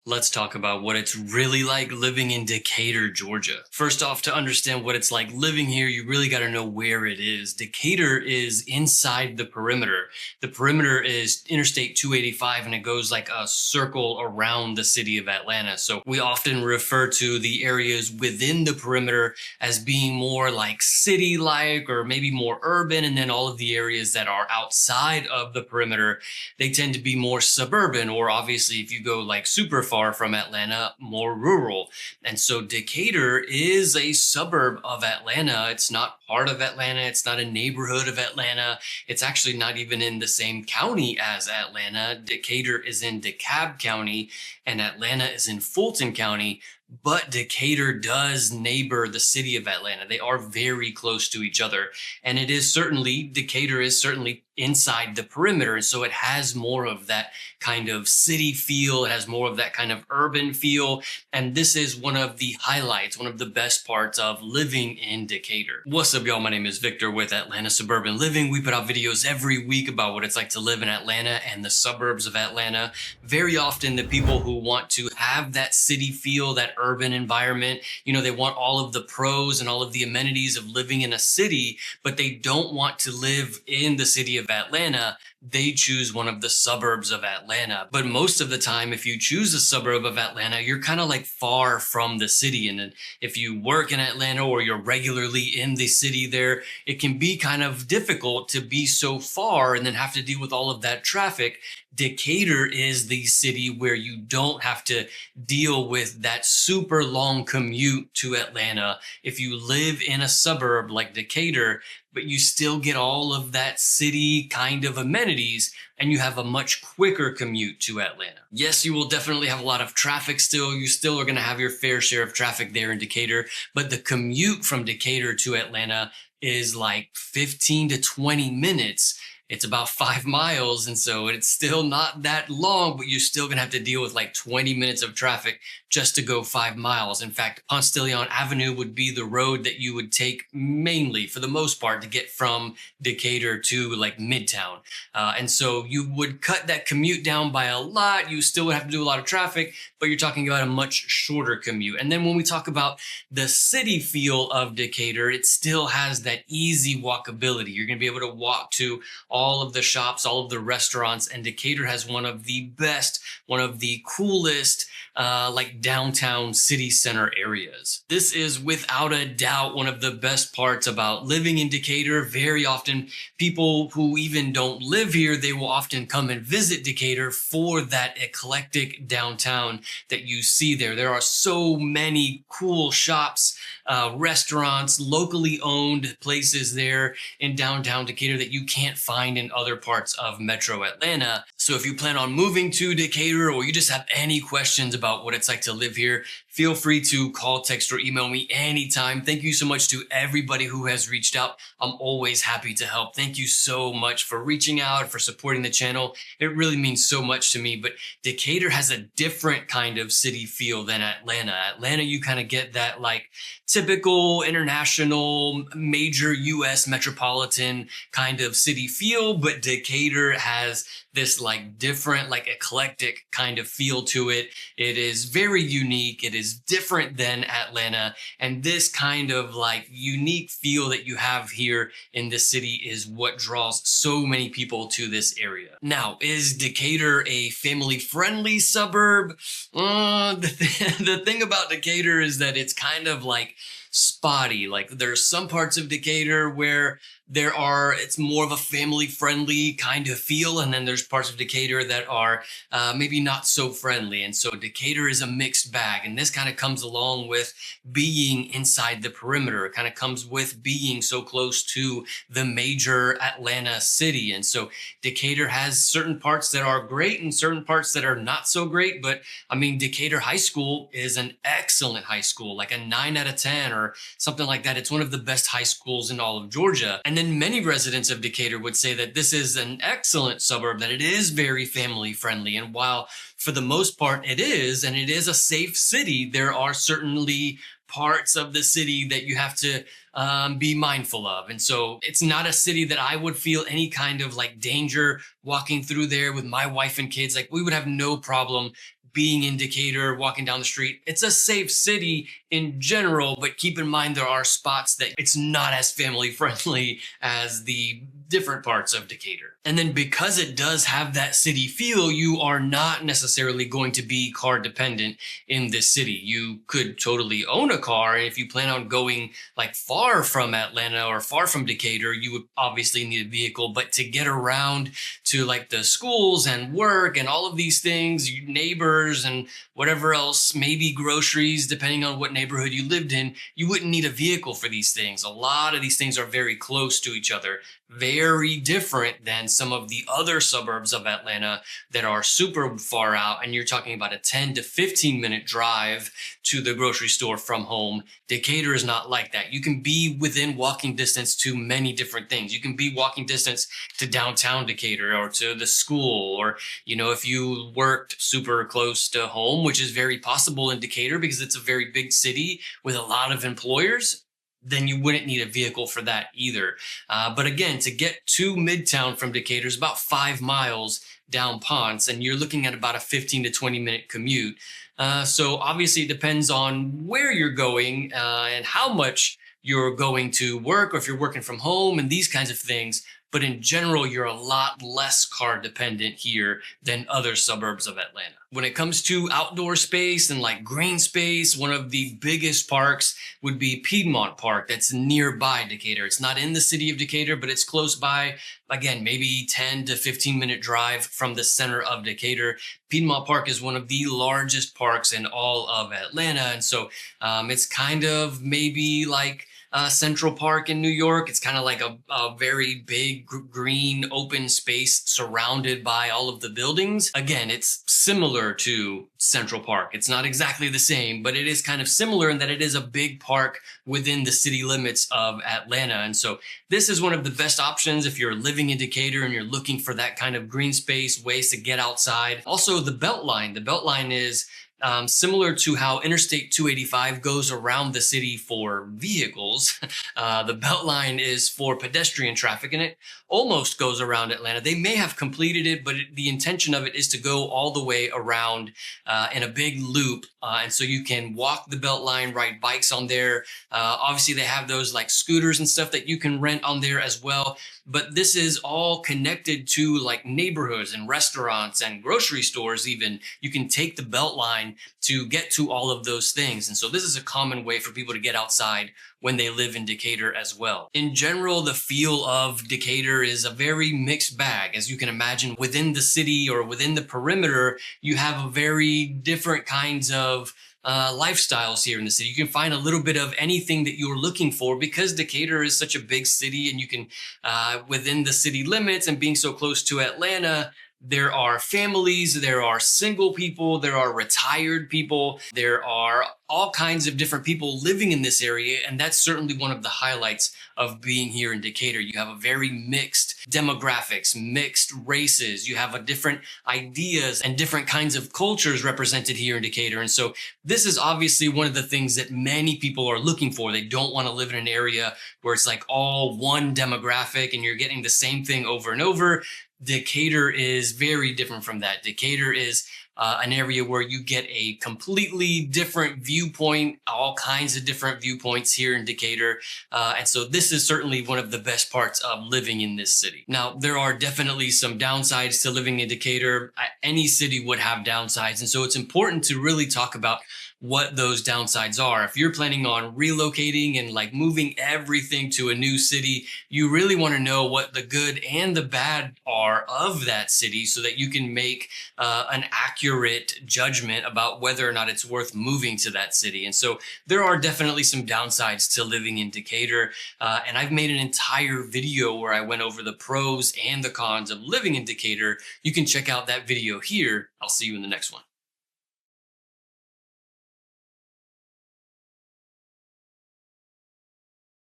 Let's talk about what it's really like living in Decatur, Georgia. First off, to understand what it's like living here, you really got to know where it is. Decatur is inside the perimeter. The perimeter is Interstate 285 and it goes like a circle around the city of Atlanta. So we often refer to the areas within the perimeter as being more like city-like or maybe more urban. And then all of the areas that are outside of the perimeter, they tend to be more suburban, or obviously if you go like super far from Atlanta, more rural. And so Decatur is a suburb of Atlanta. It's not part of Atlanta. It's not a neighborhood of Atlanta. It's actually not even in the same county as Atlanta. Decatur is in DeKalb County and Atlanta is in Fulton County. But Decatur does neighbor the city of Atlanta. They are very close to each other. And Decatur is certainly inside the perimeter. And so it has more of that kind of city feel. It has more of that kind of urban feel. And this is one of the highlights, one of the best parts of living in Decatur. What's up, y'all? My name is Victor with Atlanta Suburban Living. We put out videos every week about what it's like to live in Atlanta and the suburbs of Atlanta. Very often the people who want to have that city feel, that urban environment, they want all of the pros and all of the amenities of living in a city, but they don't want to live in the city of Atlanta. They choose one of the suburbs of Atlanta. But most of the time, if you choose a suburb of Atlanta, you're kind of like far from the city. And then if you work in Atlanta or you're regularly in the city there, it can be kind of difficult to be so far and then have to deal with all of that traffic. Decatur is the city where you don't have to deal with that super long commute to Atlanta. If you live in a suburb like Decatur, but you still get all of that city kind of amenities and you have a much quicker commute to Atlanta. Yes, you will definitely have a lot of traffic still. You still are going to have your fair share of traffic there in Decatur, but the commute from Decatur to Atlanta is like 15 to 20 minutes. It's about 5 miles. And so it's still not that long, but you're still going to have to deal with like 20 minutes of traffic just to go 5 miles. In fact, Ponce de Leon Avenue would be the road that you would take mainly for the most part to get from Decatur to like Midtown. And so you would cut that commute down by a lot. You still would have to do a lot of traffic, but you're talking about a much shorter commute. And then when we talk about the city feel of Decatur, it still has that easy walkability. You're going to be able to walk to all of the shops, all of the restaurants, and Decatur has one of the best, one of the coolest, like downtown city center areas. This is without a doubt one of the best parts about living in Decatur. Very often people who even don't live here, they will often come and visit Decatur for that eclectic downtown that you see there. There are so many cool shops, restaurants, locally owned places there in downtown Decatur that you can't find in other parts of Metro Atlanta. So if you plan on moving to Decatur or you just have any questions about what it's like to live here, feel free to call, text, or email me anytime. Thank you so much to everybody who has reached out. I'm always happy to help. Thank you so much for reaching out, for supporting the channel. It really means so much to me. But Decatur has a different kind of city feel than Atlanta. Atlanta, you kind of get that like typical international, major US metropolitan kind of city feel, but Decatur has this like different, like eclectic kind of feel to it. It is very unique. It is different than Atlanta. And this kind of like unique feel that you have here in this city is what draws so many people to this area. Now, is Decatur a family-friendly suburb? The thing about Decatur is that it's kind of like spotty. Like there's some parts of Decatur where it's more of a family-friendly kind of feel, and then there's parts of Decatur that are maybe not so friendly. And so Decatur is a mixed bag, and this kind of comes along with being inside the perimeter. It kind of comes with being so close to the major Atlanta city. And so Decatur has certain parts that are great and certain parts that are not so great. But I mean, Decatur High School is an excellent high school, like a 9 out of 10 or something like that. It's one of the best high schools in all of Georgia. And then many residents of Decatur would say that this is an excellent suburb, that it is very family friendly. And while for the most part it is, and it is a safe city, there are certainly parts of the city that you have to be mindful of. And so it's not a city that I would feel any kind of like danger walking through there with my wife and kids. Like we would have no problem being in Decatur, walking down the street, it's a safe city in general, but keep in mind there are spots that it's not as family friendly as the different parts of Decatur. And then because it does have that city feel, you are not necessarily going to be car dependent in this city. You could totally own a car. And if you plan on going like far from Atlanta or far from Decatur, you would obviously need a vehicle. But to get around to like the schools and work and all of these things, neighbors and whatever else, maybe groceries, depending on what neighborhood you lived in, you wouldn't need a vehicle for these things. A lot of these things are very close to each other, very different than some of the other suburbs of Atlanta that are super far out. And you're talking about a 10 to 15 minute drive to the grocery store from home. Decatur is not like that. You can be within walking distance to many different things. You can be walking distance to downtown Decatur or to the school, or, you know, if you worked super close to home, which is very possible in Decatur because it's a very big city with a lot of employers, then you wouldn't need a vehicle for that either. But again, to get to Midtown from Decatur is about 5 miles down Ponce, and you're looking at about a 15 to 20 minute commute. So obviously it depends on where you're going and how much you're going to work, or if you're working from home and these kinds of things. But in general, you're a lot less car dependent here than other suburbs of Atlanta. When it comes to outdoor space and like green space, one of the biggest parks would be Piedmont Park. That's nearby Decatur. It's not in the city of Decatur, but it's close by. Again, maybe 10 to 15 minute drive from the center of Decatur. Piedmont Park is one of the largest parks in all of Atlanta. And so it's kind of maybe like Central Park in New York. It's kind of like a very big green open space surrounded by all of the buildings. Again, it's similar to Central Park. It's not exactly the same, but it is kind of similar in that it is a big park within the city limits of Atlanta. And so this is one of the best options if you're living in Decatur and you're looking for that kind of green space, ways to get outside. Also, the Beltline. The Beltline is similar to how Interstate 285 goes around the city for vehicles. The Beltline is for pedestrian traffic, and it almost goes around Atlanta. They may have completed it, but the intention of it is to go all the way around in a big loop. And so you can walk the Beltline, ride bikes on there. Obviously, they have those like scooters and stuff that you can rent on there as well. But this is all connected to like neighborhoods and restaurants and grocery stores even. You can take the Beltline to get to all of those things. And so this is a common way for people to get outside when they live in Decatur as well. In general, the feel of Decatur is a very mixed bag. As you can imagine, within the city or within the perimeter, you have a very different kinds of lifestyles here in the city. You can find a little bit of anything that you're looking for because Decatur is such a big city, and you can, within the city limits and being so close to Atlanta, there are families, there are single people, there are retired people, there are all kinds of different people living in this area. And that's certainly one of the highlights of being here in Decatur. You have a very mixed demographics, mixed races. You have a different ideas and different kinds of cultures represented here in Decatur. And so this is obviously one of the things that many people are looking for. They don't want to live in an area where it's like all one demographic and you're getting the same thing over and over. Decatur is very different from that. Decatur is an area where you get a completely different viewpoint, all kinds of different viewpoints here in Decatur. And so this is certainly one of the best parts of living in this city. Now, there are definitely some downsides to living in Decatur. Any city would have downsides. And so it's important to really talk about what those downsides are. If you're planning on relocating and like moving everything to a new city, you really want to know what the good and the bad are of that city so that you can make an accurate judgment about whether or not it's worth moving to that city. And so there are definitely some downsides to living in Decatur. And I've made an entire video where I went over the pros and the cons of living in Decatur. You can check out that video here. I'll see you in the next one.